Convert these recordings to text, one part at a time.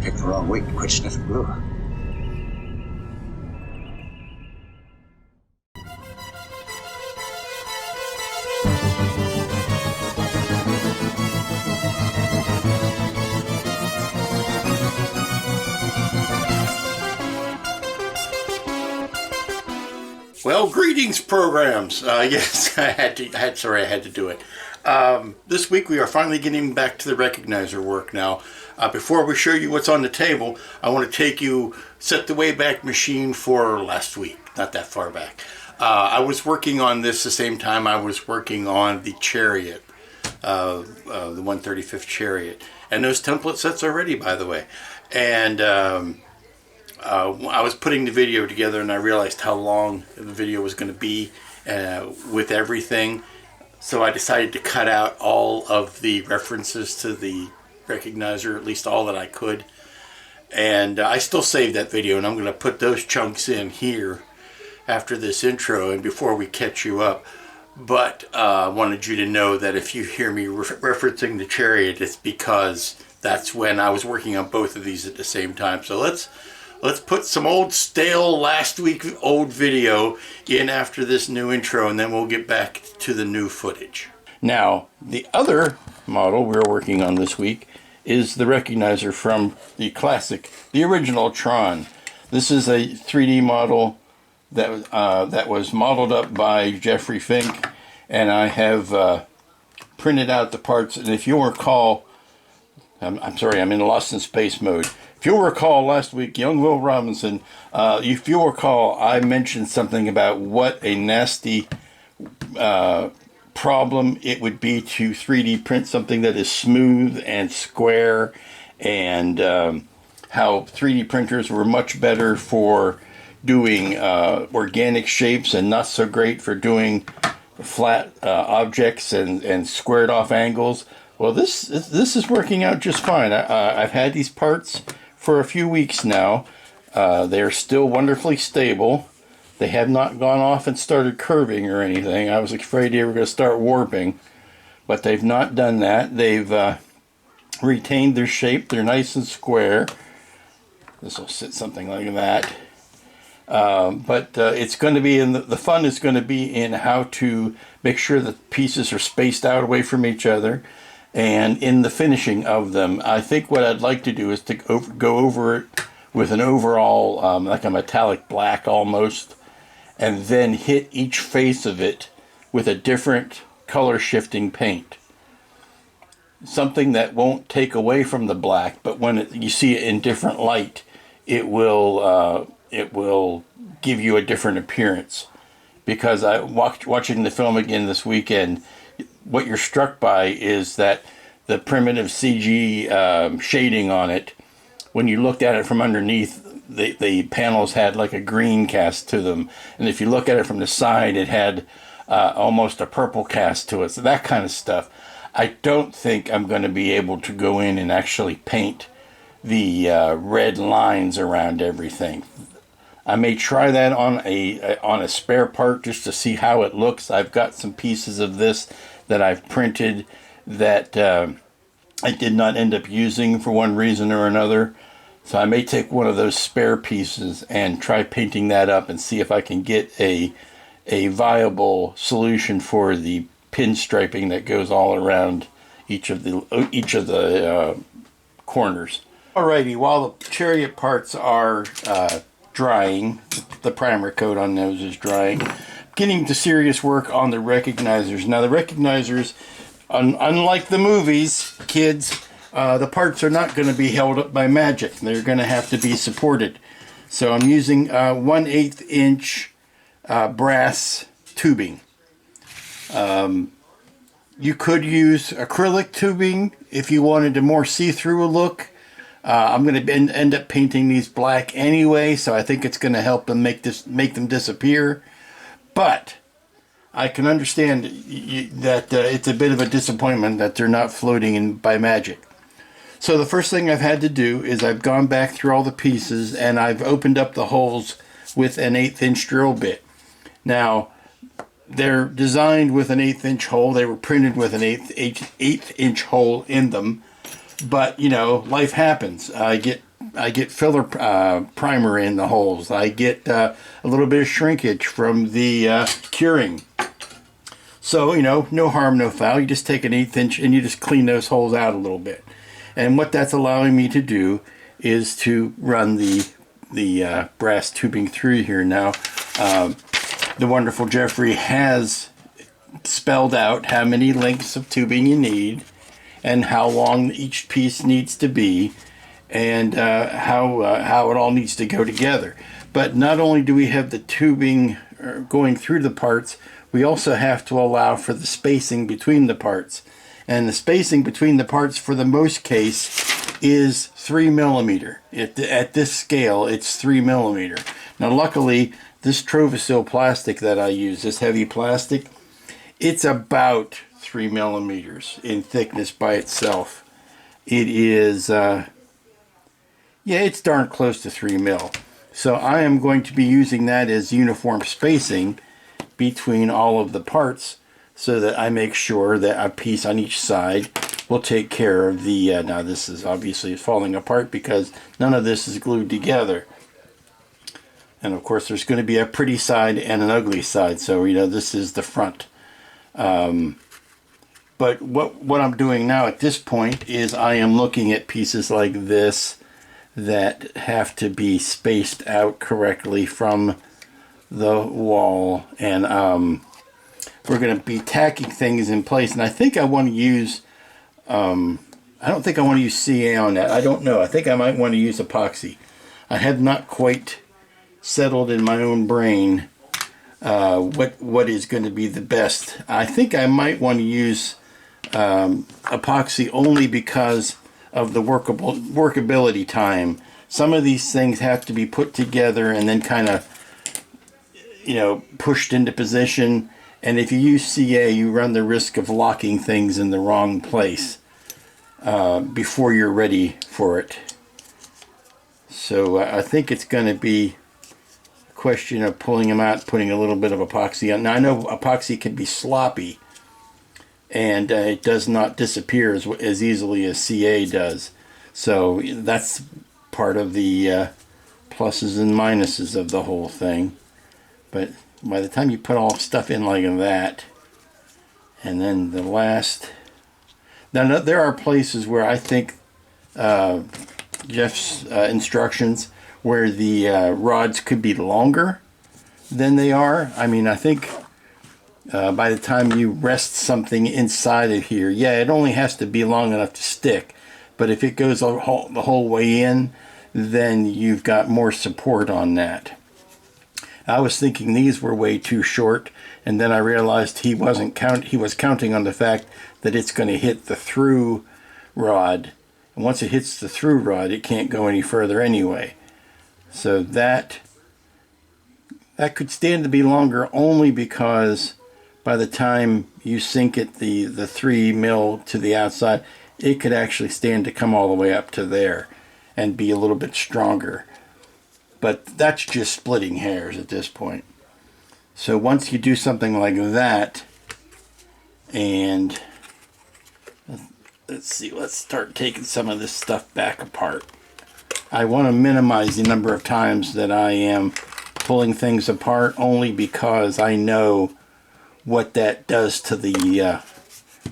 Picked the wrong week to quit sniffing glue. Well, greetings, programs. Yes, I had to do it. This week we are finally getting back to the recognizer work now. Before we show you what's on the table, I want to set the Wayback Machine for last week, not that far back. I was working on this the same time I was working on the Chariot, the 135th Chariot. And those template sets are ready, by the way. And I was putting the video together and I realized how long the video was going to be with everything. So I decided to cut out all of the references to the recognizer, at least all that I could. And I still saved that video, and I'm going to put those chunks in here after this intro and before we catch you up. But I wanted you to know that if you hear me referencing the Chariot, it's because that's when I was working on both of these at the same time. So let's put some old stale last week old video in after this new intro, and then we'll get back to the new footage. Now, the other model we're working on this week is the recognizer from the the original Tron. This is a 3D model that was modeled up by Jeffrey Fink, and I have printed out the parts. And if you'll recall, I'm sorry, I'm in Lost in Space mode. If you'll recall last week, young Will Robinson, if you'll recall, I mentioned something about what a nasty problem it would be to 3D print something that is smooth and square, and how 3D printers were much better for doing organic shapes and not so great for doing flat objects and squared off angles. Well, this is working out just fine. I've had these parts for a few weeks now. They're still wonderfully stable. They have not gone off and started curving or anything. I was afraid they were going to start warping, but they've not done that. They've retained their shape. They're nice and square. This will sit something like that. But it's going to be the fun is going to be in how to make sure that pieces are spaced out away from each other, and in the finishing of them. I think what I'd like to do is to go over it with an overall, like a metallic black almost, and then hit each face of it with a different color shifting paint. Something that won't take away from the black, but when you see it in different light, it will give you a different appearance. Because I watching the film again this weekend, what you're struck by is that the primitive CG shading on it, when you looked at it from underneath, the panels had like a green cast to them. And if you look at it from the side, it had almost a purple cast to it. So that kind of stuff. I don't think I'm going to be able to go in and actually paint the red lines around everything. I may try that on a spare part just to see how it looks. I've got some pieces of this that I've printed that I did not end up using for one reason or another. So I may take one of those spare pieces and try painting that up and see if I can get a viable solution for the pinstriping that goes all around each of the corners. Alrighty, while the Chariot parts are drying, the primer coat on those is drying, getting to serious work on the recognizers. Now the recognizers, unlike the movies, kids, the parts are not going to be held up by magic. They're going to have to be supported. So I'm using 1/8 inch brass tubing. You could use acrylic tubing if you wanted a more see-through look. I'm going to end up painting these black anyway, so I think it's going to help them make them disappear. But I can understand that it's a bit of a disappointment that they're not floating in by magic. So the first thing I've had to do is I've gone back through all the pieces and I've opened up the holes with an 1/8 inch drill bit. Now, they're designed with an 1/8 inch hole. They were printed with an 1/8 inch hole in them. But, you know, life happens. I get get filler primer in the holes. I get a little bit of shrinkage from the curing. So, you know, no harm, no foul. You just take an 1/8 inch and you just clean those holes out a little bit. And what that's allowing me to do is to run the brass tubing through here. Now, the wonderful Jeffrey has spelled out how many lengths of tubing you need and how long each piece needs to be, and how it all needs to go together. But not only do we have the tubing going through the parts, we also have to allow for the spacing between the parts. And the spacing between the parts for the most case is 3 millimeter. At this scale, it's 3 millimeter. Now luckily, this Trovasil plastic that I use, this heavy plastic, it's about 3 millimeters in thickness by itself. It is, yeah, it's darn close to 3 mil. So I am going to be using that as uniform spacing between all of the parts, so that I make sure that a piece on each side will take care of the, now this is obviously falling apart because none of this is glued together. And of course there's going to be a pretty side and an ugly side, so you know this is the front. But what I'm doing now at this point is I am looking at pieces like this that have to be spaced out correctly from the wall, and we're going to be tacking things in place. And I think I want to use, I don't think I want to use CA on that. I don't know. I think I might want to use epoxy. I have not quite settled in my own brain what is going to be the best. I think I might want to use epoxy only because of the workability time. Some of these things have to be put together and then kind of, you know, pushed into position. And if you use CA, you run the risk of locking things in the wrong place before you're ready for it. So I think it's going to be a question of pulling them out, putting a little bit of epoxy on. Now I know epoxy can be sloppy, and it does not disappear as easily as CA does. So that's part of the pluses and minuses of the whole thing. But by the time you put all stuff in like that, and then the last, now there are places where I think Jeff's instructions where the rods could be longer than they are. I mean, I think by the time you rest something inside of here, yeah, it only has to be long enough to stick. But if it goes the whole way in, then you've got more support on that. I was thinking these were way too short, and then I realized he was counting on the fact that it's going to hit the through rod. And once it hits the through rod, it can't go any further anyway. So that could stand to be longer only because by the time you sink it the 3 mil to the outside, it could actually stand to come all the way up to there and be a little bit stronger. But that's just splitting hairs at this point. So once you do something like that, and let's see, let's start taking some of this stuff back apart. I want to minimize the number of times that I am pulling things apart, only because I know what that does to the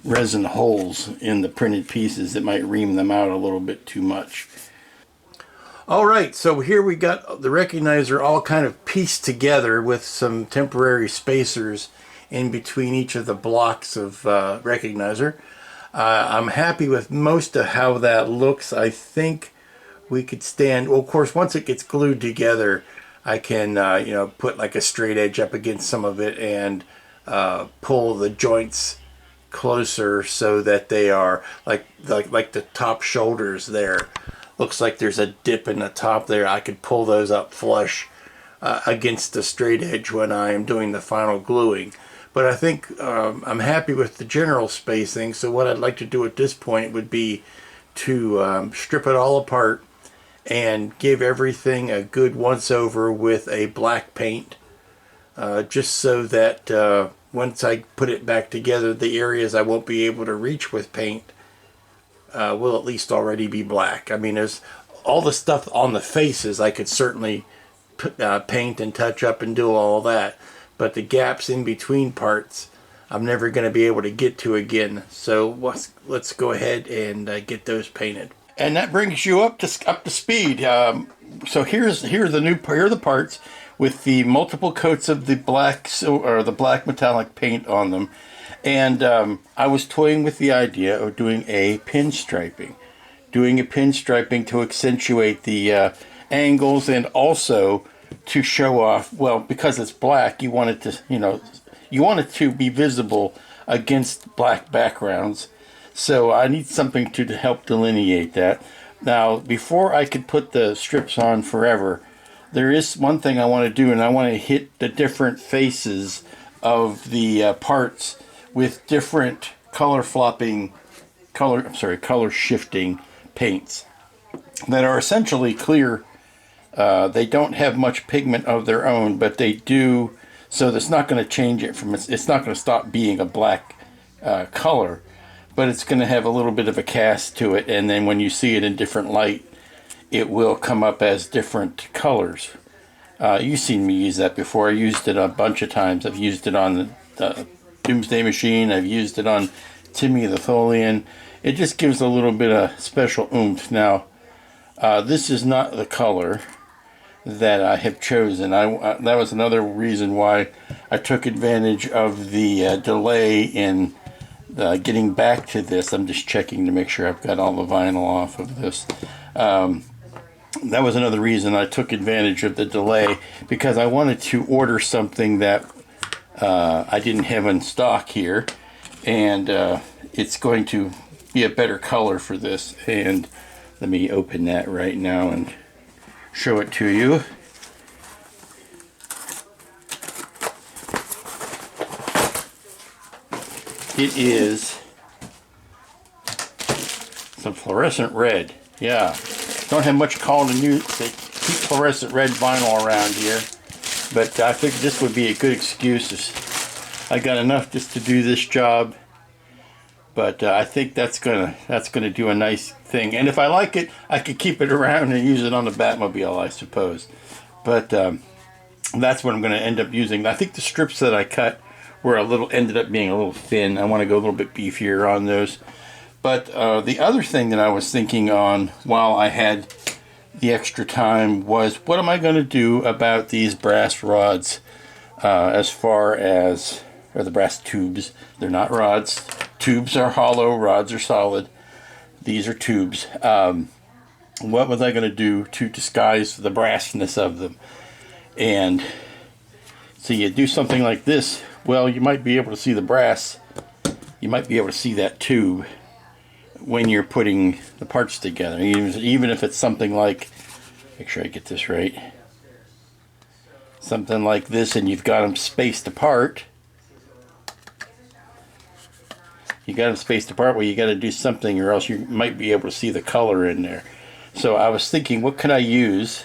resin holes in the printed pieces. It might ream them out a little bit too much. Alright, so here we got the recognizer all kind of pieced together with some temporary spacers in between each of the blocks of recognizer. I'm happy with most of how that looks. I think we could stand, well, of course, once it gets glued together, I can you know, put like a straight edge up against some of it and pull the joints closer so that they are like the top shoulders there. Looks like there's a dip in the top there. I could pull those up flush against the straight edge when I am doing the final gluing. But I think I'm happy with the general spacing, so what I'd like to do at this point would be to strip it all apart and give everything a good once over with a black paint, just so that once I put it back together, the areas I won't be able to reach with paint will at least already be black. I mean, there's all the stuff on the faces I could certainly paint and touch up and do all that, but the gaps in between parts I'm never going to be able to get to again. So let's go ahead and get those painted. And that brings you up to speed. So here are the parts with the multiple coats of the black or the black metallic paint on them. And I was toying with the idea of doing a pinstriping to accentuate the angles, and also to show off, well, because it's black, you want it to, you want it to be visible against black backgrounds. So I need something to help delineate that. Now, before I could put the strips on forever, there is one thing I want to do, and I want to hit the different faces of the parts with different color shifting paints that are essentially clear. They don't have much pigment of their own, but they do, so that's not going to change it from, it's not going to stop being a black color, but it's going to have a little bit of a cast to it, and then when you see it in different light, it will come up as different colors. You've seen me use that before. I used it a bunch of times. I've used it on the Doomsday Machine. I've used it on Timmy the Tholian. It just gives a little bit of special oomph. Now, this is not the color that I have chosen. That was another reason why I took advantage of the delay in getting back to this. I'm just checking to make sure I've got all the vinyl off of this. That was another reason I took advantage of the delay, because I wanted to order something that I didn't have in stock here, and it's going to be a better color for this. And let me open that right now and show it to you. It is some fluorescent red. Yeah, don't have much call to keep fluorescent red vinyl around here, but I figured this would be a good excuse. I got enough just to do this job, but I think that's gonna do a nice thing. And if I like it, I could keep it around and use it on the Batmobile, I suppose. But that's what I'm going to end up using. I think the strips that I cut ended up being a little thin. I want to go a little bit beefier on those. But the other thing that I was thinking on while I had the extra time was, what am I going to do about these brass rods, as far as, or the brass tubes. They're not rods. Tubes are hollow, rods are solid. These are tubes. What was I going to do to disguise the brassness of them? And so you do something like this, well, you might be able to see the brass. You might be able to see that tube when you're putting the parts together. Even if it's something like, make sure I get this right, something like this, and you've got them spaced apart. You got them spaced apart where you got to do something, or else you might be able to see the color in there. So I was thinking, what could I use?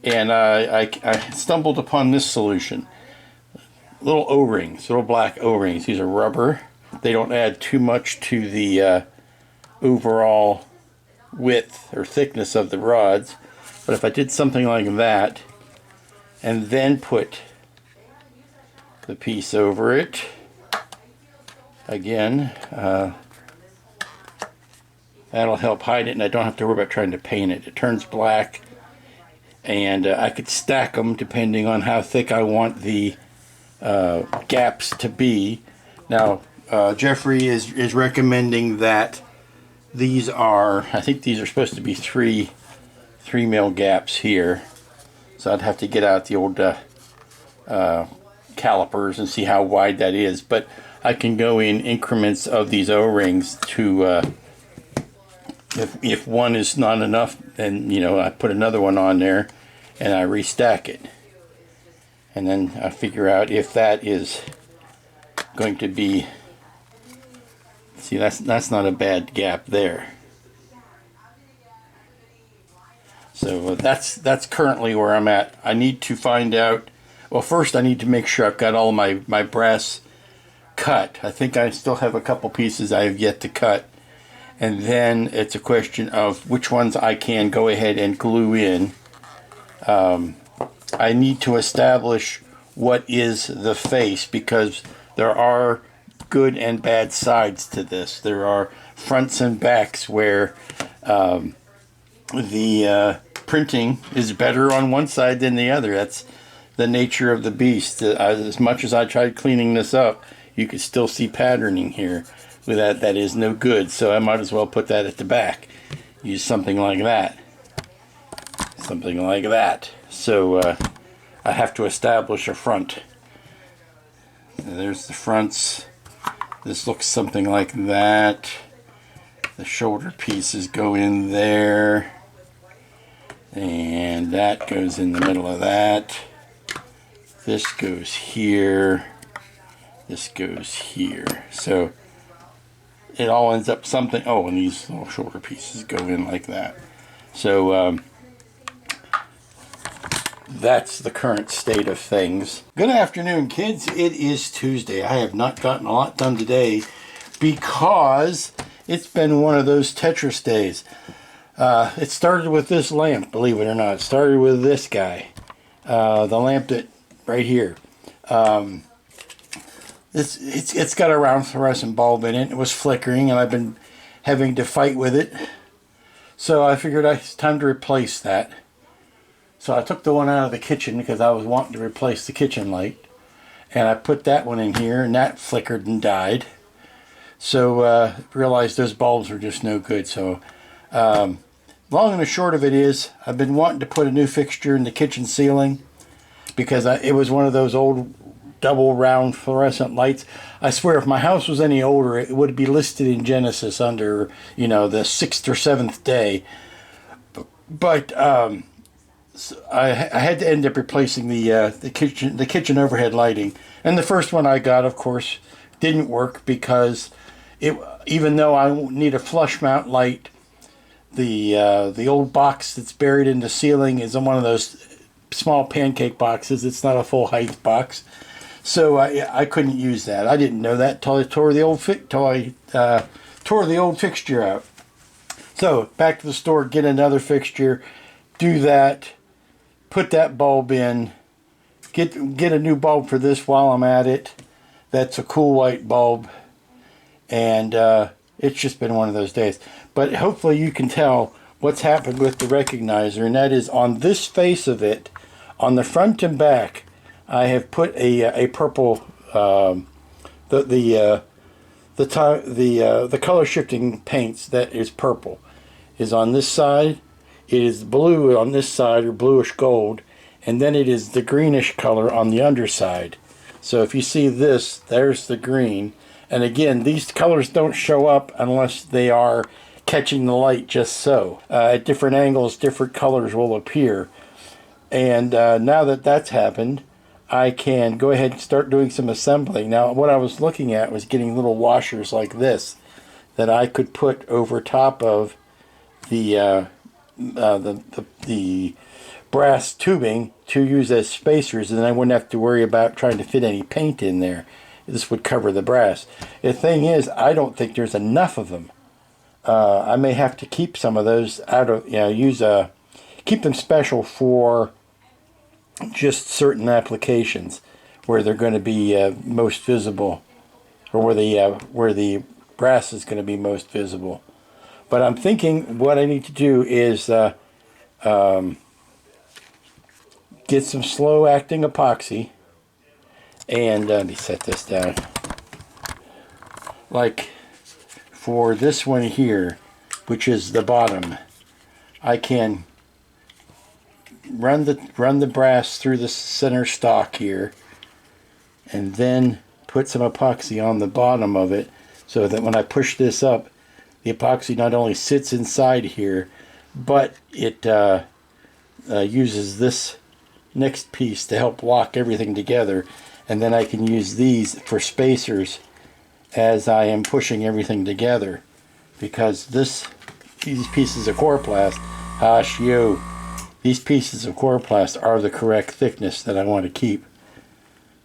And I stumbled upon this solution. Little O-rings, little black O-rings. These are rubber. They don't add too much to the overall width or thickness of the rods. But if I did something like that, and then put the piece over it, again, that'll help hide it, and I don't have to worry about trying to paint it. It turns black, and I could stack them depending on how thick I want the gaps to be. Now, Jeffrey is recommending that these are, I think these are supposed to be 3 mil gaps here. So I'd have to get out the old calipers and see how wide that is. But I can go in increments of these O-rings to, if one is not enough, then, I put another one on there and I restack it. And then I figure out if that is going to be, see, that's not a bad gap there. So that's currently where I'm at. I need to find out, well, first I need to make sure I've got all my brass cut. I think I still have a couple pieces I have yet to cut. And then it's a question of which ones I can go ahead and glue in. I need to establish what is the face, because there are good and bad sides to this. There are fronts and backs where the printing is better on one side than the other. That's the nature of the beast. As much as I tried cleaning this up, you could still see patterning here. With that is no good, so I might as well put that at the back. Use something like that. Something like that. So I have to establish a front. And there's the fronts. This looks something like that. The shoulder pieces go in there. And that goes in the middle of that. This goes here. This goes here. So it all ends up something. Oh, and these little shoulder pieces go in like that. So that's the current state of things. Good afternoon, kids. It is Tuesday. I have not gotten a lot done today because it's been one of those Tetris days. It started with this lamp, believe it or not. It started with this guy. The lamp that right here. It's got a round fluorescent bulb in it. It was flickering, and I've been having to fight with it. So I figured it's time to replace that. So I took the one out of the kitchen because I was wanting to replace the kitchen light. And I put that one in here, and that flickered and died. So realized those bulbs were just no good. So long and the short of it is, I've been wanting to put a new fixture in the kitchen ceiling because it was one of those old double round fluorescent lights. I swear if my house was any older, it would be listed in Genesis under, the 6th or 7th day. But so I had to end up replacing the kitchen overhead lighting. And the first one I got, of course, didn't work because even though I need a flush mount light, the old box that's buried in the ceiling is in one of those small pancake boxes. It's not a full height box. So I couldn't use that. I didn't know that till I tore the old fixture out. So back to the store, get another fixture, do that, put that bulb in, get a new bulb for this while I'm at it. That's a cool white bulb, and it's just been one of those days. But hopefully you can tell what's happened with the recognizer, and that is on this face of it, on the front and back, I have put a purple the color shifting paints that is purple is on this side. It is blue on this side, or bluish gold, and then it is the greenish color on the underside. So if you see this, there's the green, and again, these colors don't show up unless they are catching the light just so. At different angles, different colors will appear. And now that that's happened, I can go ahead and start doing some assembling. Now, what I was looking at was getting little washers like this that I could put over top of the brass tubing to use as spacers, and then I wouldn't have to worry about trying to fit any paint in there. This would cover the brass. The thing is, I don't think there's enough of them. I may have to keep some of those out of, keep them special for just certain applications where they're going to be most visible, or where the brass is going to be most visible. But I'm thinking what I need to do is get some slow acting epoxy, and let me set this down. Like for this one here, which is the bottom, I can run the brass through the center stock here, and then put some epoxy on the bottom of it, so that when I push this up, the epoxy not only sits inside here, but it uses this next piece to help lock everything together, and then I can use these for spacers as I am pushing everything together, because these pieces of coroplast, these pieces of coroplast are the correct thickness that I want to keep.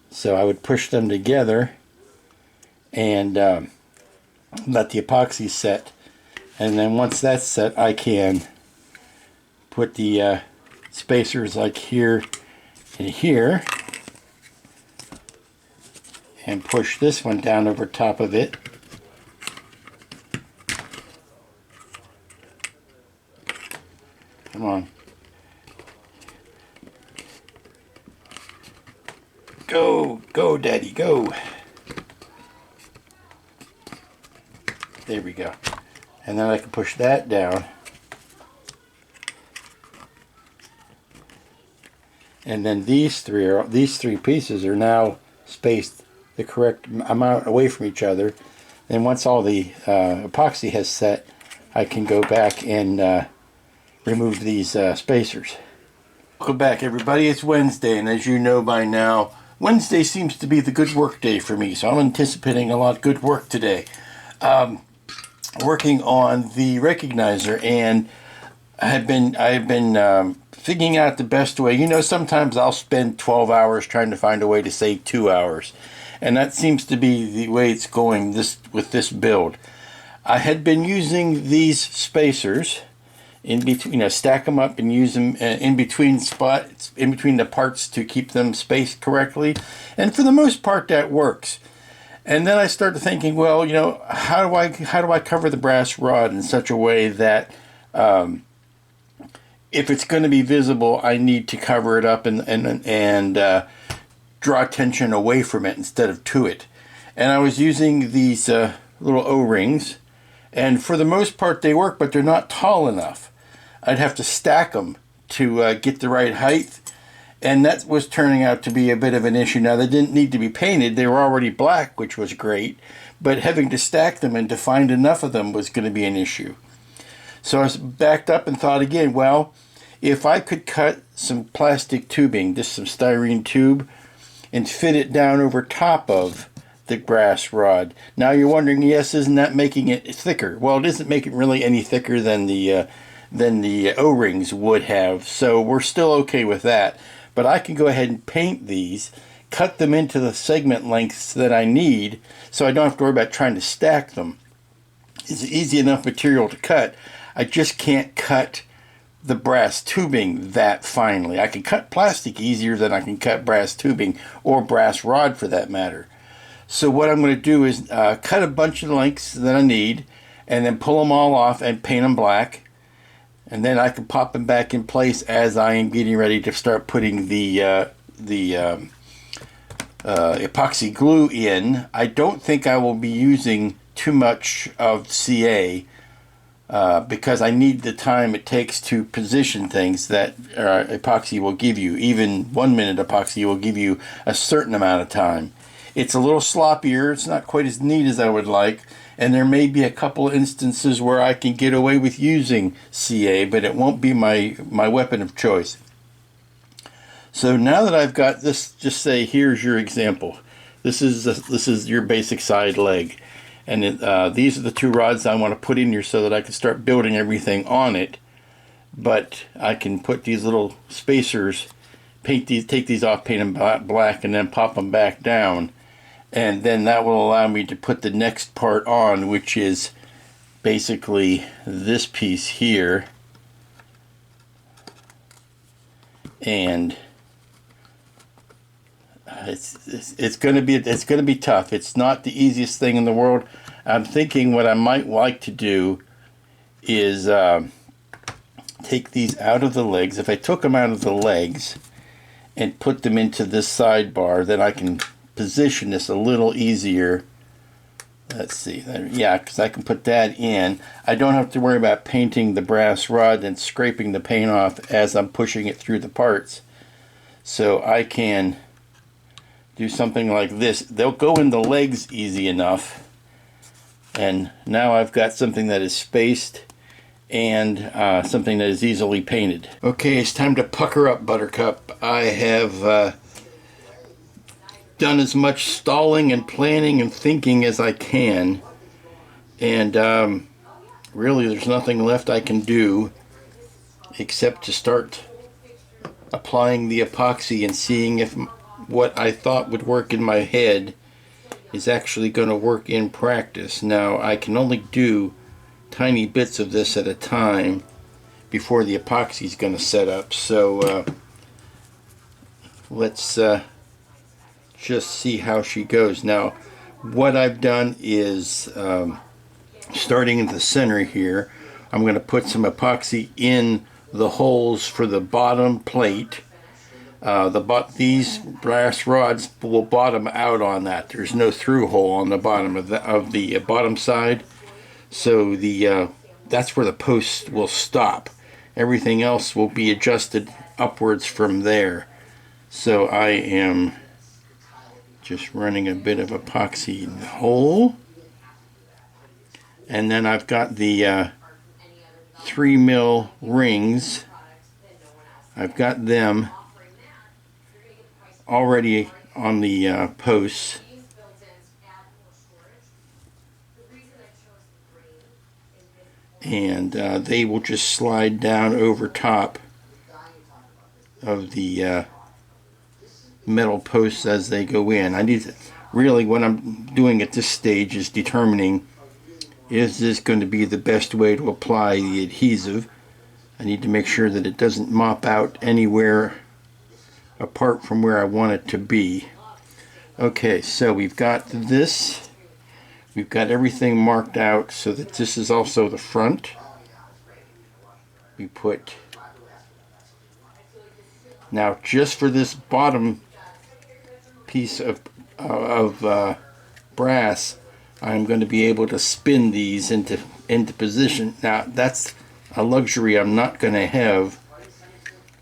So I would push them together and let the epoxy set, And then once that's set, I can put the spacers like here and here, and push this one down over top of it. Come on. Go, go, Daddy, go. There we go. And then I can push that down. And then these three pieces are now spaced the correct amount away from each other. Then once all the epoxy has set, I can go back and remove these spacers. Welcome back, everybody. It's Wednesday, and as you know by now, Wednesday seems to be the good work day for me, so I'm anticipating a lot of good work today. Working on the recognizer, and I've been figuring out the best way. You know, sometimes I'll spend 12 hours trying to find a way to save 2 hours, and that seems to be the way it's going with this build. I had been using these spacers in between, stack them up and use them in between spots, in between the parts, to keep them spaced correctly, and for the most part that works. And then I started thinking, well, how do I cover the brass rod in such a way that if it's going to be visible, I need to cover it up and draw attention away from it instead of to it. And I was using these little O-rings, and for the most part they work, but they're not tall enough. I'd have to stack them to get the right height, and that was turning out to be a bit of an issue. Now, they didn't need to be painted. They were already black, which was great, but having to stack them and to find enough of them was going to be an issue. So I was backed up and thought again, well, if I could cut some plastic tubing, just some styrene tube, and fit it down over top of the brass rod. Now you're wondering, yes, isn't that making it thicker? Well, it isn't making really any thicker than the O-rings would have, so we're still okay with that. But I can go ahead and paint these, cut them into the segment lengths that I need, so I don't have to worry about trying to stack them. It's easy enough material to cut. I just can't cut the brass tubing that finely. I can cut plastic easier than I can cut brass tubing, or brass rod for that matter. So what I'm going to do is cut a bunch of lengths that I need, and then pull them all off and paint them black. And then I can pop them back in place as I am getting ready to start putting the epoxy glue in. I don't think I will be using too much of CA because I need the time it takes to position things that epoxy will give you. Even 1 minute epoxy will give you a certain amount of time. It's a little sloppier. It's not quite as neat as I would like. And there may be a couple of instances where I can get away with using CA, but it won't be my weapon of choice. So now that I've got this, just say, here's your example. This is your basic side leg. And these are the two rods I want to put in here so that I can start building everything on it. But I can put these little spacers, take these off, paint them black, and then pop them back down. And then that will allow me to put the next part on, which is basically this piece here. And it's going to be tough. It's not the easiest thing in the world. I'm thinking what I might like to do is take these out of the legs. If I took them out of the legs and put them into this sidebar, then I can position this a little easier. Let's see, yeah, because I can put that in. I don't have to worry about painting the brass rod and scraping the paint off as I'm pushing it through the parts. So I can do something like this. They'll go in the legs easy enough, and now I've got something that is spaced and something that is easily painted. Okay, it's time to pucker up, Buttercup. I have done as much stalling and planning and thinking as I can, and really there's nothing left I can do except to start applying the epoxy and seeing if what I thought would work in my head is actually going to work in practice. Now I can only do tiny bits of this at a time before the epoxy is going to set up. So let's just see how she goes. Now, what I've done is, starting in the center here, I'm going to put some epoxy in the holes for the bottom plate. These brass rods will bottom out on that. There's no through hole on the bottom of the bottom side, so that's where the post will stop. Everything else will be adjusted upwards from there. So I am just running a bit of epoxy in the hole, and then I've got the 3mm rings. I've got them already on the posts, and they will just slide down over top of the metal posts as they go in. I need to, really, what I'm doing at this stage is determining, is this going to be the best way to apply the adhesive. I need to make sure that it doesn't mop out anywhere apart from where I want it to be. Okay, so we've got this. We've got everything marked out so that this is also the front. We put, now just for this bottom piece of brass, I'm going to be able to spin these into position. Now that's a luxury I'm not going to have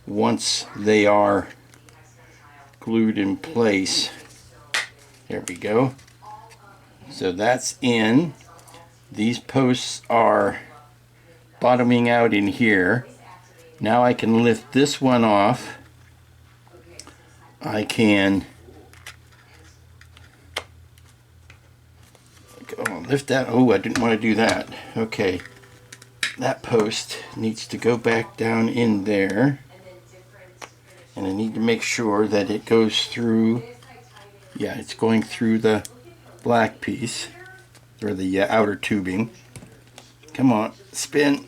once they are glued in place. There we go. So that's in. These posts are bottoming out in here. Now I can lift this one off. I can lift that. Oh, I didn't want to do that. Okay, that post needs to go back down in there, and I need to make sure that it goes through. Yeah, it's going through the black piece, or the outer tubing. Come on, spin.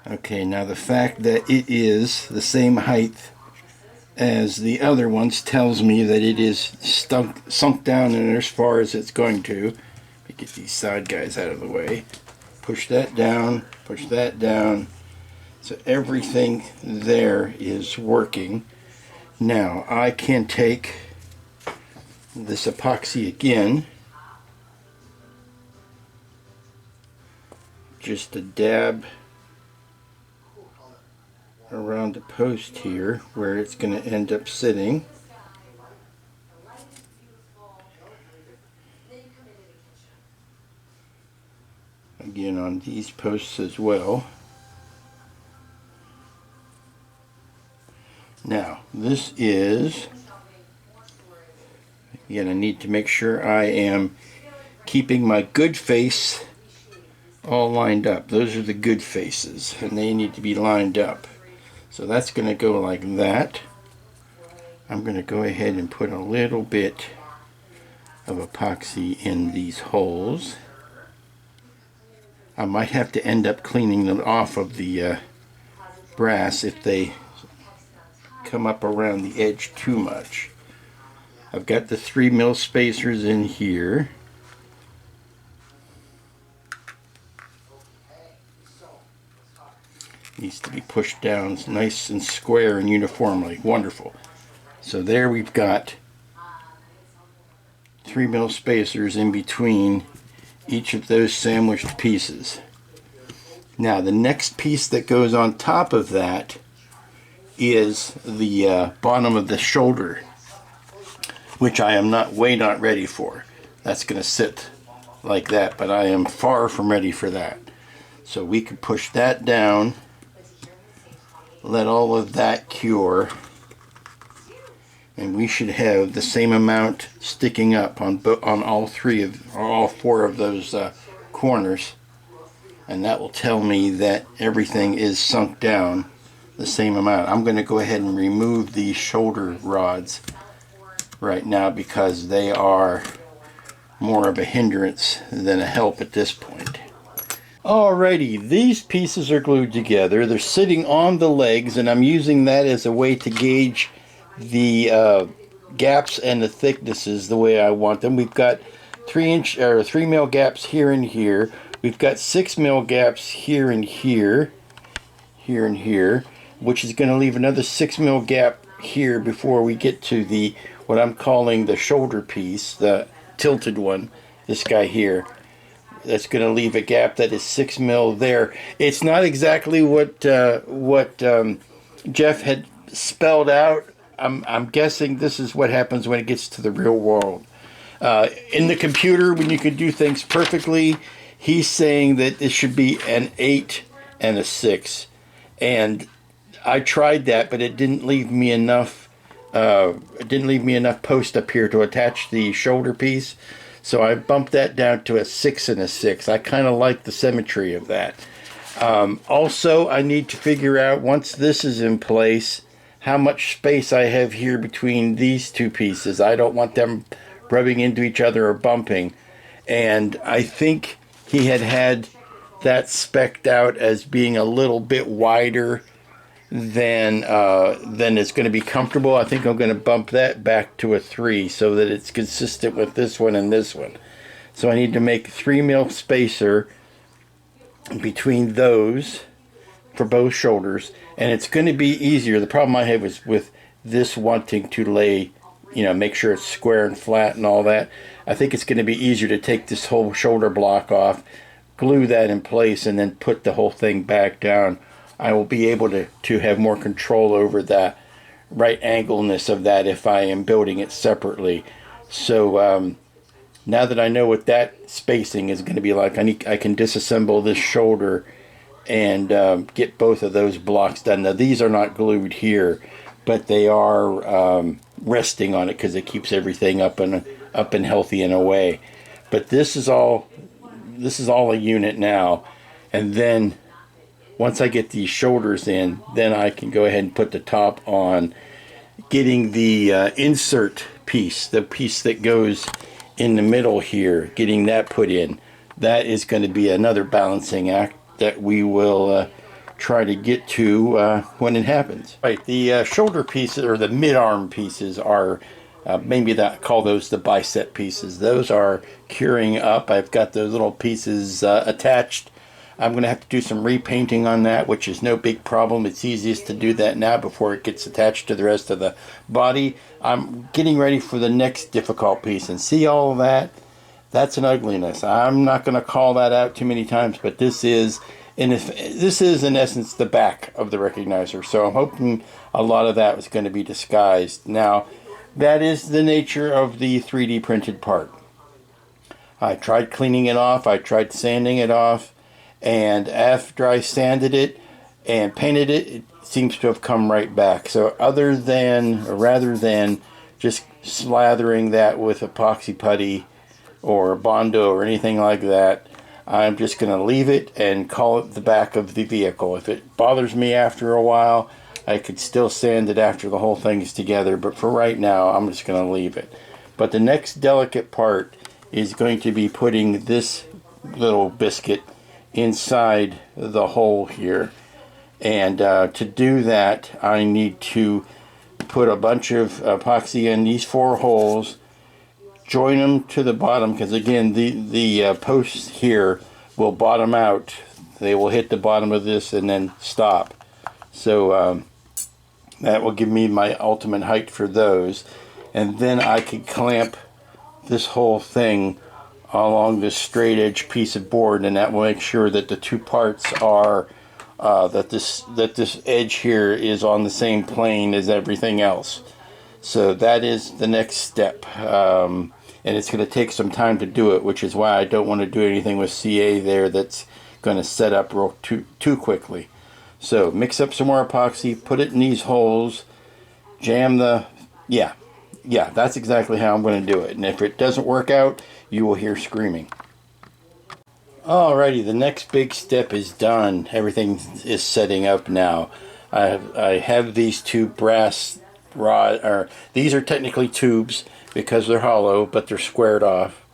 Okay, now the fact that it is the same height as the other ones tells me that it is sunk down in as far as it's going to. Let me get these side guys out of the way. Push that down, push that down. So everything there is working. Now I can take this epoxy again, just a dab around the post here where it's going to end up sitting. Again on these posts as well. Now this is, again, I need to make sure I am keeping my good face all lined up. Those are the good faces, and they need to be lined up. So that's going to go like that. I'm going to go ahead and put a little bit of epoxy in these holes. I might have to end up cleaning them off of the brass if they come up around the edge too much. I've got the 3mm spacers in here. Needs to be pushed down nice and square and uniformly. Wonderful. So there we've got 3mm spacers in between each of those sandwiched pieces. Now the next piece that goes on top of that is the bottom of the shoulder, which I am not ready for. That's going to sit like that, but I am far from ready for that. So we can push that down, let all of that cure, and we should have the same amount sticking up on all four of those corners, and that will tell me that everything is sunk down the same amount. I'm going to go ahead and remove these shoulder rods right now because they are more of a hindrance than a help at this point. Alrighty, these pieces are glued together. They're sitting on the legs, and I'm using that as a way to gauge the gaps and the thicknesses the way I want them. We've got 3 mil gaps here and here. We've got 6 mil gaps here and here, here and here, which is going to leave another 6 mil gap here before we get to the what I'm calling the shoulder piece, the tilted one, this guy here. That's going to leave a gap that is 6 mil there. It's not exactly what Jeff had spelled out. I'm guessing this is what happens when it gets to the real world. In the computer, when you can do things perfectly, he's saying that it should be an 8 and a 6. And I tried that, but it didn't leave me enough. It didn't leave me enough post up here to attach the shoulder piece. So I bumped that down to a 6 and a 6. I kind of like the symmetry of that. Also, I need to figure out, once this is in place, how much space I have here between these two pieces. I don't want them rubbing into each other or bumping. And I think he had that spec'd out as being a little bit wider than it's going to be comfortable. I think I'm going to bump that back to a 3 so that it's consistent with this one and this one. So I need to make a 3 mil spacer between those for both shoulders, and it's going to be easier. The problem I have was with this wanting to lay, make sure it's square and flat and all that. I think it's going to be easier to take this whole shoulder block off, glue that in place, and then put the whole thing back down. I will be able to have more control over that right angleness of that if I am building it separately. So now that I know what that spacing is going to be like, I can disassemble this shoulder and get both of those blocks done. Now these are not glued here, but they are resting on it because it keeps everything up and healthy in a way. But this is all a unit now, and then once I get these shoulders in, then I can go ahead and put the top on, getting the insert piece, the piece that goes in the middle here, getting that put in. That is going to be another balancing act that we will try to get to when it happens. Right, the shoulder pieces, or the mid-arm pieces, are call those the bicep pieces. Those are curing up. I've got those little pieces attached. I'm going to have to do some repainting on that, which is no big problem. It's easiest to do that now before it gets attached to the rest of the body. I'm getting ready for the next difficult piece, and see all of that? That's an ugliness. I'm not going to call that out too many times, but this is in essence the back of the recognizer. So I'm hoping a lot of that was going to be disguised. Now, that is the nature of the 3D printed part. I tried cleaning it off. I tried sanding it off. And after I sanded it and painted it, it seems to have come right back. So rather than just slathering that with epoxy putty or Bondo or anything like that, I'm just going to leave it and call it the back of the vehicle. If it bothers me after a while, I could still sand it after the whole thing is together. But for right now, I'm just going to leave it. But the next delicate part is going to be putting this little biscuit inside the hole here, and to do that I need to put a bunch of epoxy in these 4 holes, join them to the bottom, because again the posts here will bottom out. They will hit the bottom of this and then stop. So that will give me my ultimate height for those, and then I can clamp this whole thing along this straight edge piece of board, and that will make sure that the 2 parts are that this edge here is on the same plane as everything else. So that is the next step, and it's going to take some time to do it, which is why I don't want to do anything with CA there that's going to set up too quickly. So mix up some more epoxy, put it in these holes, jam the yeah, that's exactly how I'm going to do it. And if it doesn't work out, you will hear screaming. Alrighty, the next big step is done. Everything is setting up now. I have these 2 brass rod, or these are technically tubes because they're hollow, but they're squared off.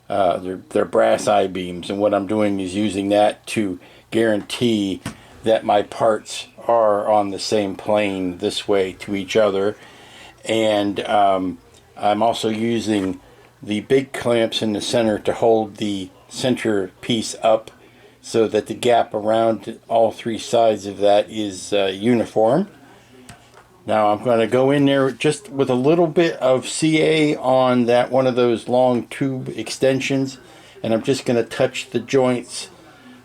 they're brass I-beams, and what I'm doing is using that to guarantee that my parts are on the same plane this way to each other. And I'm also using the big clamps in the center to hold the center piece up so that the gap around all three sides of that is uniform. Now I'm going to go in there just with a little bit of CA on that one of those long tube extensions, and I'm just going to touch the joints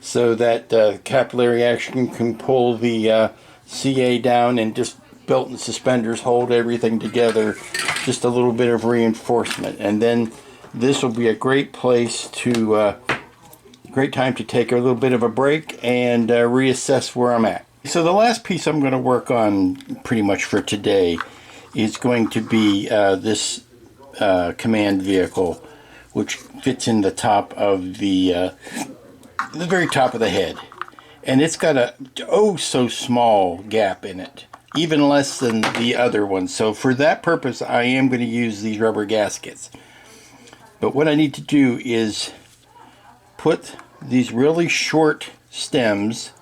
so that capillary action can pull the CA down, and just belt and suspenders hold everything together. Just a little bit of reinforcement, and then this will be a great place to great time to take a little bit of a break and reassess where I'm at. So the last piece I'm going to work on pretty much for today is going to be this command vehicle, which fits in the top of the very top of the head. And it's got a oh so small gap in it, even less than the other one. So for that purpose, I am going to use these rubber gaskets. But what I need to do is put these really short stems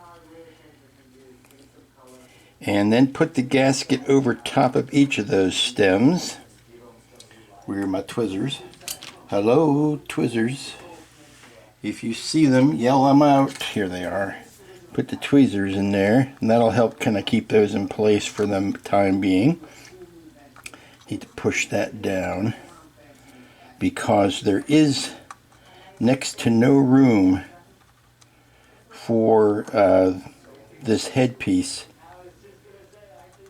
and then put the gasket over top of each of those stems. Where are my Twizzlers? Hello, Twizzlers. If you see them, yell them out. Here they are. Put the tweezers in there, and that'll help kind of keep those in place for the time being. Need to push that down because there is next to no room for this headpiece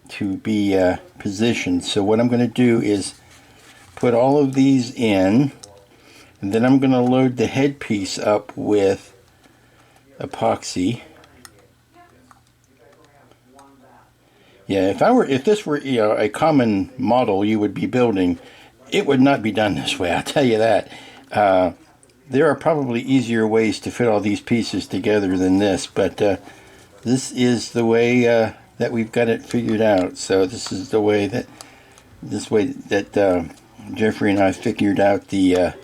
to be positioned. So what I'm going to do is put all of these in, and then I'm going to load the headpiece up with epoxy. Yeah, if this were a common model you would be building, it would not be done this way, I'll tell you that. There are probably easier ways to fit all these pieces together than this, but this is the way that we've got it figured out. So this is the way that Jeffrey and I figured out the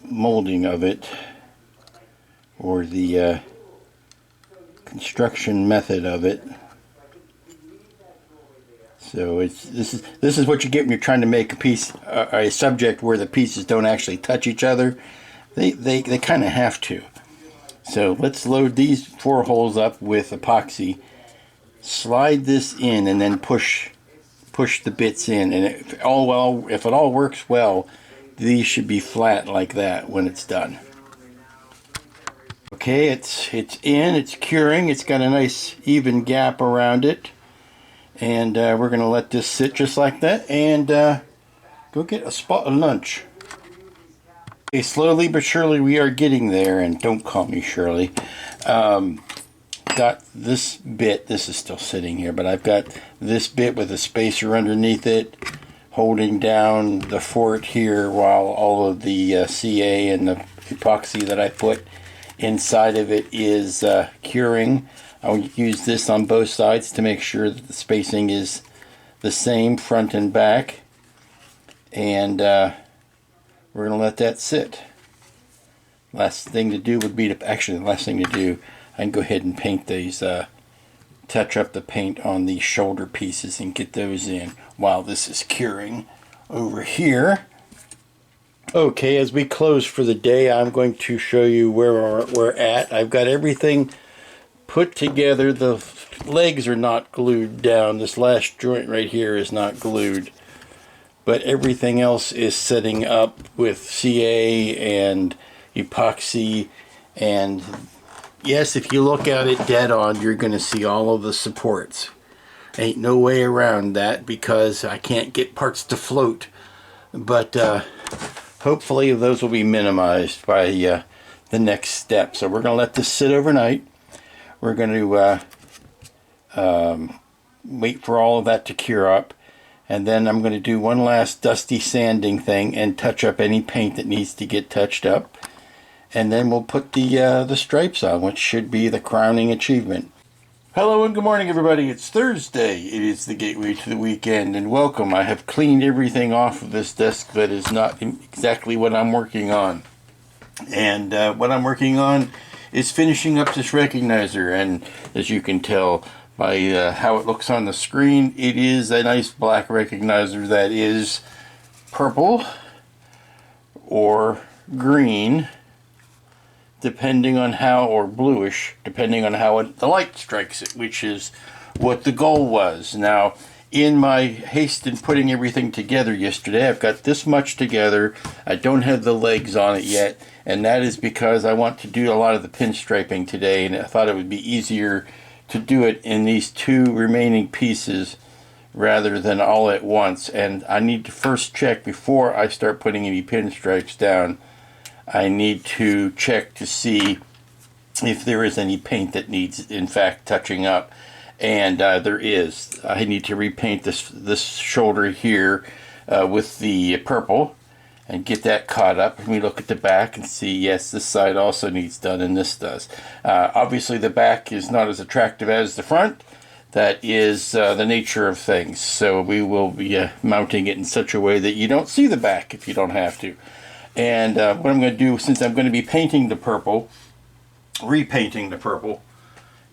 molding of it, or the construction method of it. So this is what you get when you're trying to make a piece, a subject where the pieces don't actually touch each other. They kind of have to. So let's load these 4 holes up with epoxy, slide this in, and then push the bits in. And if it all works well, these should be flat like that when it's done. Okay, it's in, it's curing, it's got a nice even gap around it. And we're going to let this sit just like that and go get a spot of lunch. Okay, slowly but surely we are getting there, and don't call me Shirley. Got this bit, this is still sitting here, but I've got this bit with a spacer underneath it holding down the fort here while all of the CA and the epoxy that I put inside of it is curing. I'll use this on both sides to make sure that the spacing is the same front and back, and we're going to let that sit. Last thing to do would be to, actually the last thing to do, I can go ahead and paint these, touch up the paint on these shoulder pieces and get those in while this is curing over here. Okay, as we close for the day, I'm going to show you where we're at. I've got everything put together. The legs are not glued down. This last joint right here is not glued, but everything else is setting up with CA and epoxy. And yes, if you look at it dead on, you're going to see all of the supports. Ain't no way around that because I can't get parts to float, but hopefully those will be minimized by the next step. So we're going to let this sit overnight. We're going to wait for all of that to cure up, and then I'm going to do one last dusty sanding thing and touch up any paint that needs to get touched up, and then we'll put the stripes on, which should be the crowning achievement. Hello and good morning, everybody. It's Thursday. It is the gateway to the weekend, and welcome. I have cleaned everything off of this desk that is not exactly what I'm working on. And what I'm working on is finishing up this recognizer, and as you can tell by how it looks on the screen, it is a nice black recognizer that is purple or green, depending on how, or bluish, depending on how the light strikes it, which is what the goal was. Now, in my haste in putting everything together yesterday, I've got this much together. I don't have the legs on it yet, and that is because I want to do a lot of the pinstriping today, and I thought it would be easier to do it in these two remaining pieces rather than all at once. And I need to first check before I start putting any pinstripes down. I need to check to see if there is any paint that needs, in fact, touching up. And there is. I need to repaint this shoulder here with the purple and get that caught up. And we look at the back and see, yes, this side also needs done, and this does. Obviously, the back is not as attractive as the front. That is the nature of things. So we will be mounting it in such a way that you don't see the back if you don't have to. And what I'm going to do, since I'm going to be painting the purple, repainting the purple,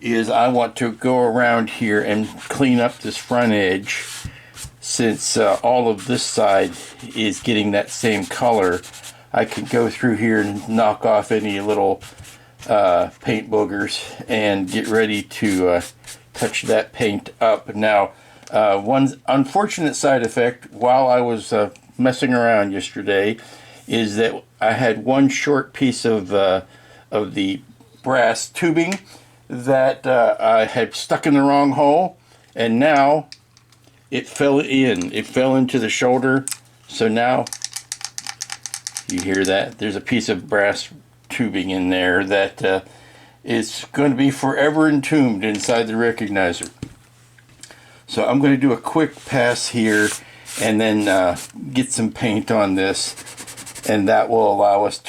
is I want to go around here and clean up this front edge. Since all of this side is getting that same color, I can go through here and knock off any little paint boogers and get ready to touch that paint up. Now, one unfortunate side effect while I was messing around yesterday is that I had one short piece of the brass tubing that I had stuck in the wrong hole, and now it fell in. It fell into the shoulder, so now you hear that? There's a piece of brass tubing in there that is going to be forever entombed inside the recognizer. So I'm going to do a quick pass here and then get some paint on this, and that will allow us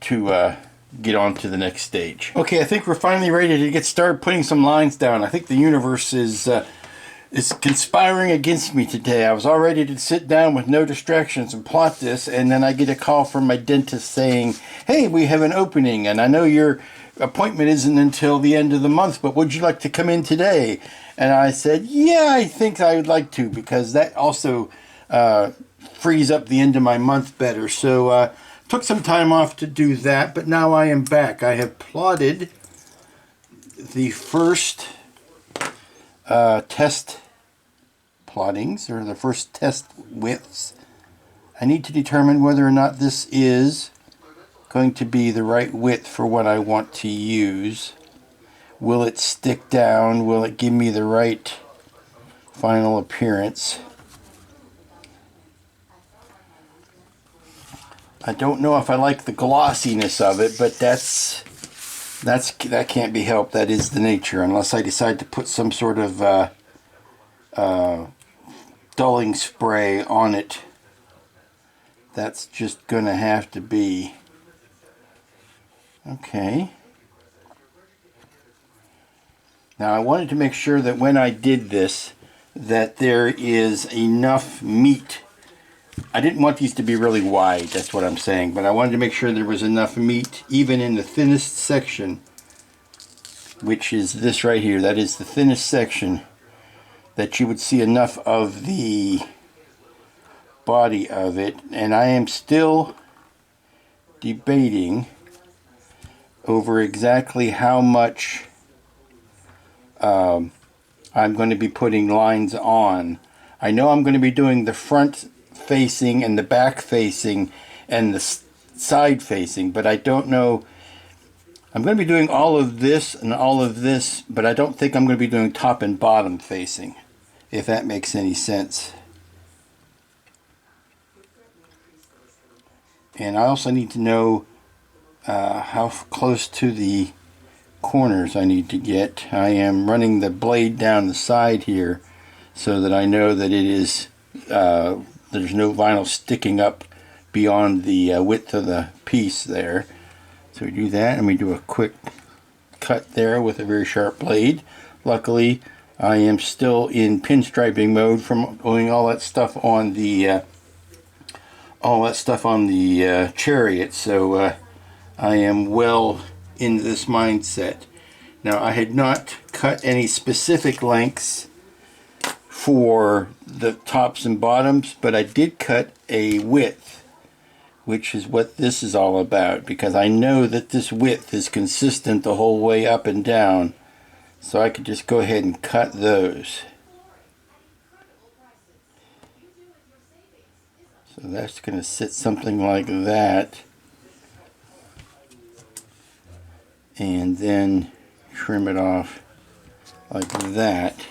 to get on to the next stage. Okay, I think we're finally ready to get started putting some lines down. I think the universe is conspiring against me today. I was all ready to sit down with no distractions and plot this, and then I get a call from my dentist saying, hey, we have an opening, and I know your appointment isn't until the end of the month, but would you like to come in today? And I said, yeah, I think I would like to, because that also frees up the end of my month better. So took some time off to do that, but now I am back. I have plotted the first test plottings, or the first test widths. I need to determine whether or not this is going to be the right width for what I want to use. Will it stick down? Will it give me the right final appearance? I don't know if I like the glossiness of it, but that can't be helped. That is the nature, unless I decide to put some sort of dulling spray on it. That's just gonna have to be okay. Now I wanted to make sure that when I did this, that there is enough meat. I didn't want these to be really wide, that's what I'm saying, but I wanted to make sure there was enough meat even in the thinnest section, which is this right here. That is the thinnest section, that you would see enough of the body of it. And I am still debating over exactly how much I'm going to be putting lines on. I know I'm going to be doing the front facing and the back facing and the side facing, but I don't know. I'm going to be doing all of this and all of this, but I don't think I'm going to be doing top and bottom facing, if that makes any sense. And I also need to know how close to the corners I need to get. I am running the blade down the side here so that I know that it is there's no vinyl sticking up beyond the width of the piece there. So we do that, and we do a quick cut there with a very sharp blade. luckily, I am still in pinstriping mode from doing all that stuff on the chariot. So I am well into this mindset. Now, I had not cut any specific lengths for the tops and bottoms, but I did cut a width, which is what this is all about, because I know that this width is consistent the whole way up and down, so I could just go ahead and cut those. So that's going to sit something like that, and then trim it off like that.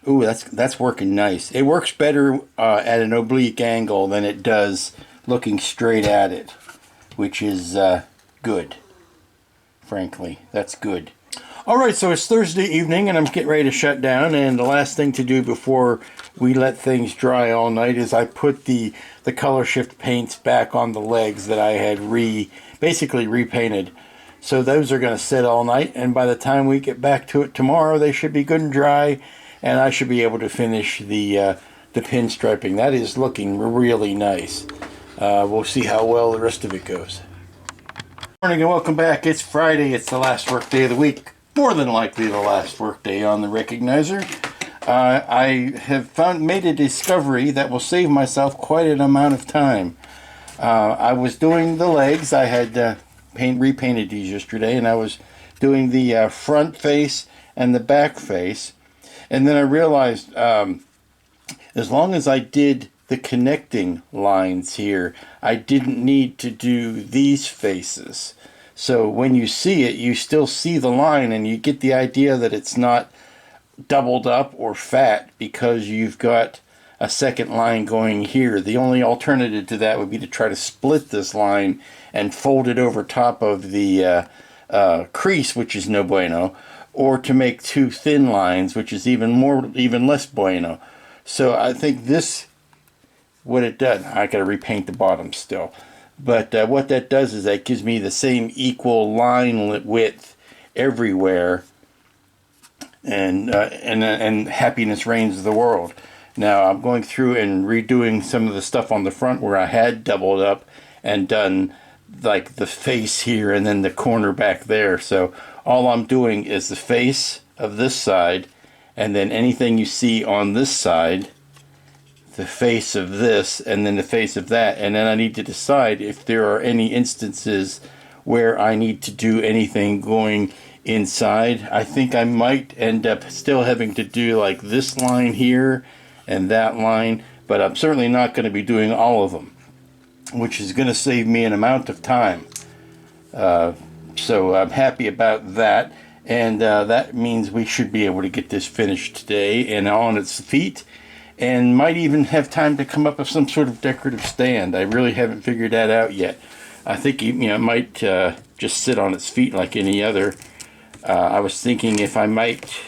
Ooh, that's working nice. It works better at an oblique angle than it does looking straight at it, which is good. Frankly, that's good. All right, so it's Thursday evening, and I'm getting ready to shut down. And the last thing to do before we let things dry all night is I put the color shift paints back on the legs that I had basically repainted. So those are going to sit all night, and by the time we get back to it tomorrow, they should be good and dry. And I should be able to finish the pinstriping. That is looking really nice. We'll see how well the rest of it goes. Good morning and welcome back. It's Friday. It's the last work day of the week. More than likely the last work day on the recognizer. I have made a discovery that will save myself quite an amount of time. I was doing the legs. I had repainted these yesterday, and I was doing the front face and the back face. And then I realized as long as I did the connecting lines here, I didn't need to do these faces. So when you see it, you still see the line, and you get the idea that it's not doubled up or fat because you've got a second line going here. The only alternative to that would be to try to split this line and fold it over top of the crease, which is no bueno, or to make two thin lines, which is even less bueno. So I think what it does, I gotta repaint the bottom still, but what that does is that gives me the same equal line width everywhere, and happiness reigns the world. Now I'm going through and redoing some of the stuff on the front where I had doubled up and done like the face here and then the corner back there. So all I'm doing is the face of this side, and then anything you see on this side, the face of this, and then the face of that. And then I need to decide if there are any instances where I need to do anything going inside. I think I might end up still having to do like this line here and that line, but I'm certainly not going to be doing all of them, which is going to save me an amount of time. So I'm happy about that, and that means we should be able to get this finished today and on its feet, and might even have time to come up with some sort of decorative stand. I really haven't figured that out yet. I think it might just sit on its feet like any other. I was thinking if I might,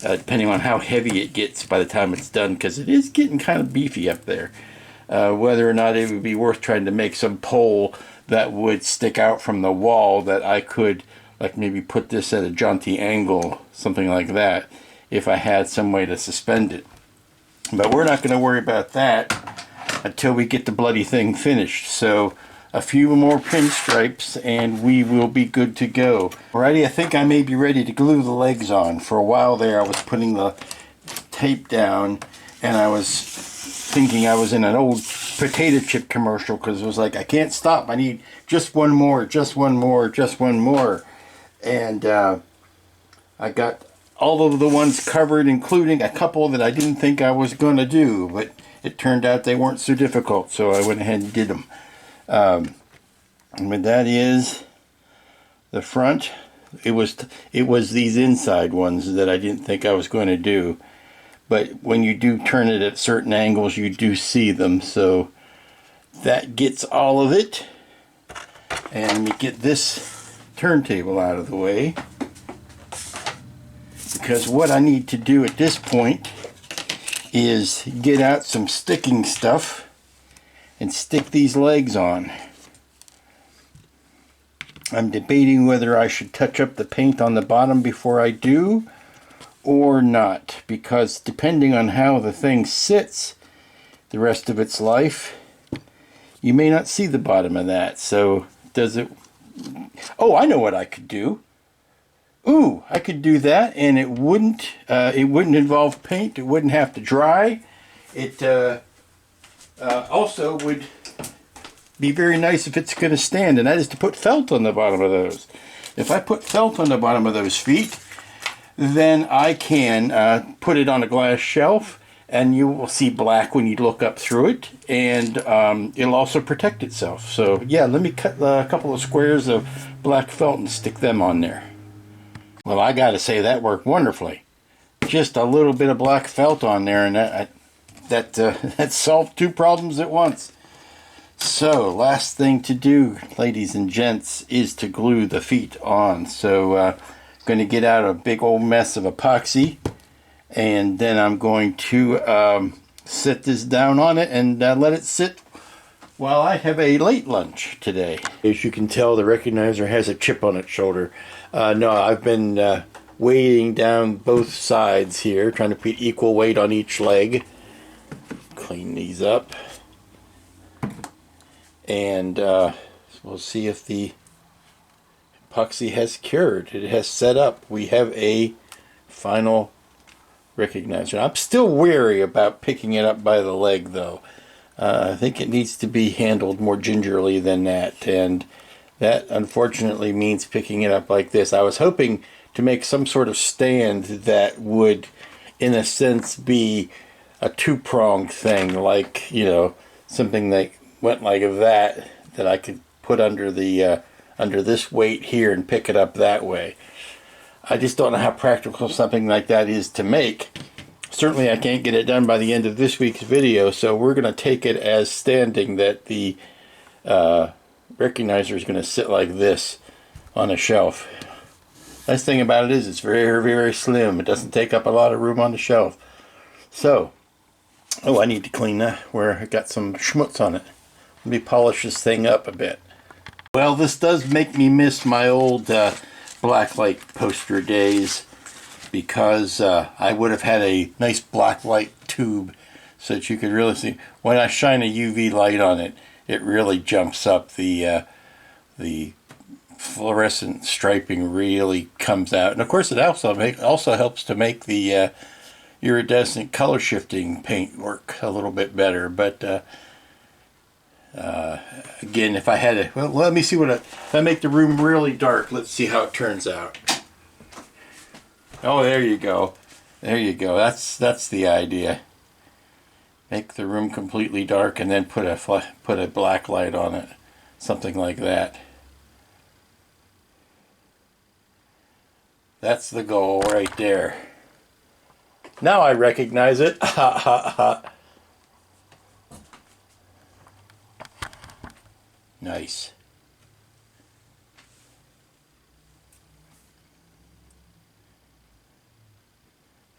depending on how heavy it gets by the time it's done, because it is getting kind of beefy up there, whether or not it would be worth trying to make some pole that would stick out from the wall that I could like maybe put this at a jaunty angle, something like that, if I had some way to suspend it. But we're not going to worry about that until we get the bloody thing finished. So a few more pinstripes and we will be good to go. Alrighty, I think I may be ready to glue the legs on. For a while there I was putting the tape down, and I was thinking I was in an old potato chip commercial, because it was like, I can't stop, I need just one more, just one more, just one more. And I got all of the ones covered, including a couple that I didn't think I was going to do, but it turned out they weren't so difficult, so I went ahead and did them. But that is the front. It was these inside ones that I didn't think I was going to do. But when you do turn it at certain angles, you do see them. So that gets all of it. And you get this turntable out of the way, because what I need to do at this point is get out some sticking stuff and stick these legs on. I'm debating whether I should touch up the paint on the bottom before I do or not, because depending on how the thing sits the rest of its life, you may not see the bottom of that. So does it... Oh, I know what I could do. Ooh, I could do that, and it wouldn't involve paint. It wouldn't have to dry. It also would be very nice if it's going to stand, and that is to put felt on the bottom of those. If I put felt on the bottom of those feet, then I can put it on a glass shelf, and you will see black when you look up through it, and it'll also protect itself. So yeah, let me cut a couple of squares of black felt and stick them on there. Well, I gotta say that worked wonderfully. Just a little bit of black felt on there, and that solved two problems at once. So, last thing to do, ladies and gents, is to glue the feet on. So, going to get out a big old mess of epoxy, and then I'm going to set this down on it and let it sit while I have a late lunch today. As you can tell, the recognizer has a chip on its shoulder. No, I've been weighing down both sides here, trying to put equal weight on each leg. Clean these up. And we'll see if the epoxy has cured. It has set up. We have a final recognizer. I'm still wary about picking it up by the leg, though. I think it needs to be handled more gingerly than that, and that unfortunately means picking it up like this. I was hoping to make some sort of stand that would, in a sense, be a two-pronged thing, like, you know, something that went like that I could put under the under this weight here and pick it up that way. I just don't know how practical something like that is to make. Certainly I can't get it done by the end of this week's video, so we're going to take it as standing that the recognizer is going to sit like this on a shelf. Nice thing about it is it's very, very slim. It doesn't take up a lot of room on the shelf. So, oh, I need to clean that where I got some schmutz on it. Let me polish this thing up a bit. Well, this does make me miss my old blacklight poster days, because I would have had a nice blacklight tube so that you could really see. When I shine a UV light on it, it really jumps up. The fluorescent striping really comes out, and of course it also helps to make the iridescent color shifting paint work a little bit better. But again, if I had a, well, let me see if I make the room really dark. Let's see how it turns out. Oh, there you go. There you go. That's the idea. Make the room completely dark and then put a black light on it. Something like that. That's the goal right there. Now I recognize it. Ha ha ha. Nice.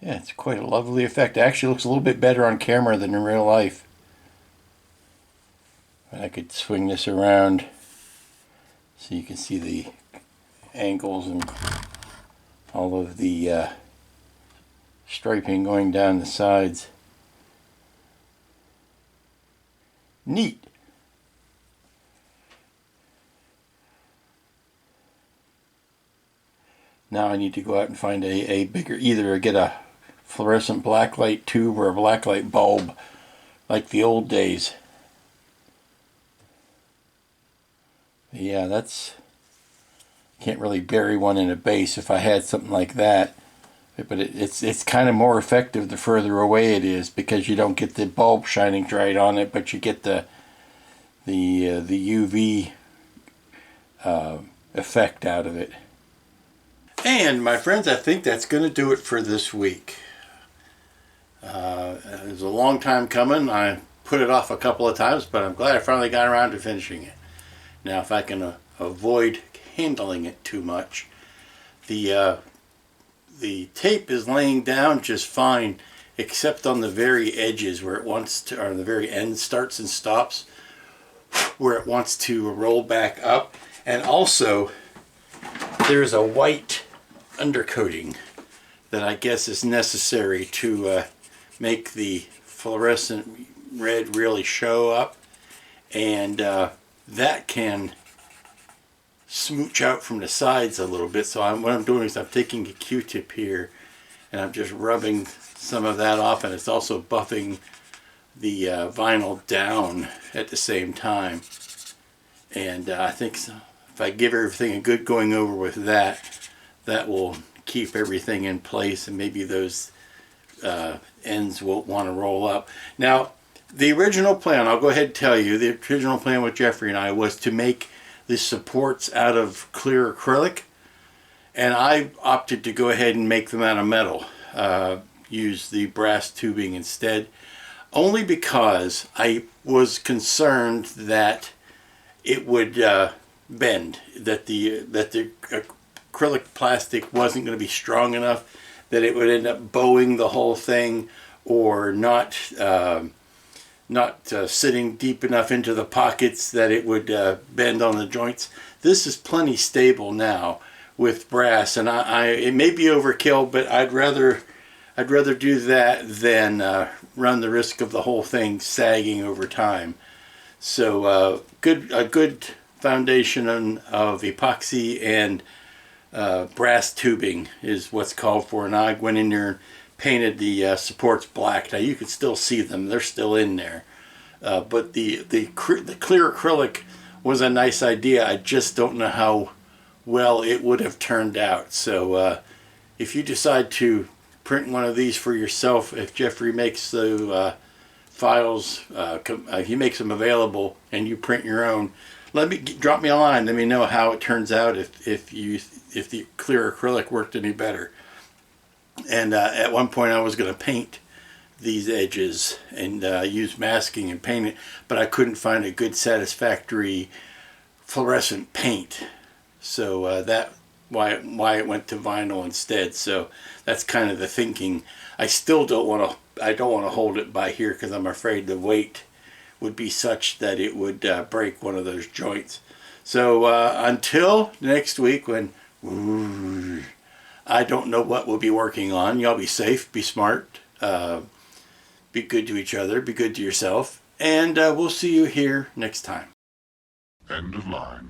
Yeah, it's quite a lovely effect. It actually looks a little bit better on camera than in real life. I could swing this around so you can see the angles and all of the striping going down the sides. Neat. Now I need to go out and find a bigger, either get a fluorescent blacklight tube or a blacklight bulb like the old days. Yeah, can't really bury one in a base if I had something like that. But it's kind of more effective the further away it is, because you don't get the bulb shining right on it, but you get the UV effect out of it. And my friends, I think that's going to do it for this week. It was a long time coming. I put it off a couple of times, but I'm glad I finally got around to finishing it. Now, if I can avoid handling it too much, the tape is laying down just fine, except on the very edges where it wants to, or the very end starts and stops, where it wants to roll back up. And also, there's a white undercoating that I guess is necessary to make the fluorescent red really show up, and that can smooch out from the sides a little bit. So what I'm doing is I'm taking a Q-tip here and I'm just rubbing some of that off, and it's also buffing the vinyl down at the same time. And I think so, if I give everything a good going over with that, that will keep everything in place, and maybe those ends won't want to roll up. Now, the original plan, I'll go ahead and tell you, the original plan with Jeffrey and I was to make the supports out of clear acrylic, and I opted to go ahead and make them out of metal, use the brass tubing instead, only because I was concerned that it would bend, that the acrylic plastic wasn't going to be strong enough, that it would end up bowing the whole thing, or not sitting deep enough into the pockets that it would bend on the joints. This is plenty stable now with brass, and it may be overkill, but I'd rather do that than run the risk of the whole thing sagging over time. So a good foundation of epoxy and brass tubing is what's called for, and I went in there and painted the supports black. Now you can still see them; they're still in there. But the clear acrylic was a nice idea. I just don't know how well it would have turned out. So if you decide to print one of these for yourself, if Jeffrey makes the files, he makes them available, and you print your own, drop me a line. Let me know how it turns out, if the clear acrylic worked any better. And at one point I was going to paint these edges and use masking and paint it, but I couldn't find a good satisfactory fluorescent paint, so that why it went to vinyl instead. So that's kind of the thinking. I still don't want to hold it by here because I'm afraid the weight would be such that it would break one of those joints. So until next week, when I don't know what we'll be working on, y'all be safe, be smart, be good to each other, be good to yourself, and we'll see you here next time. End of line.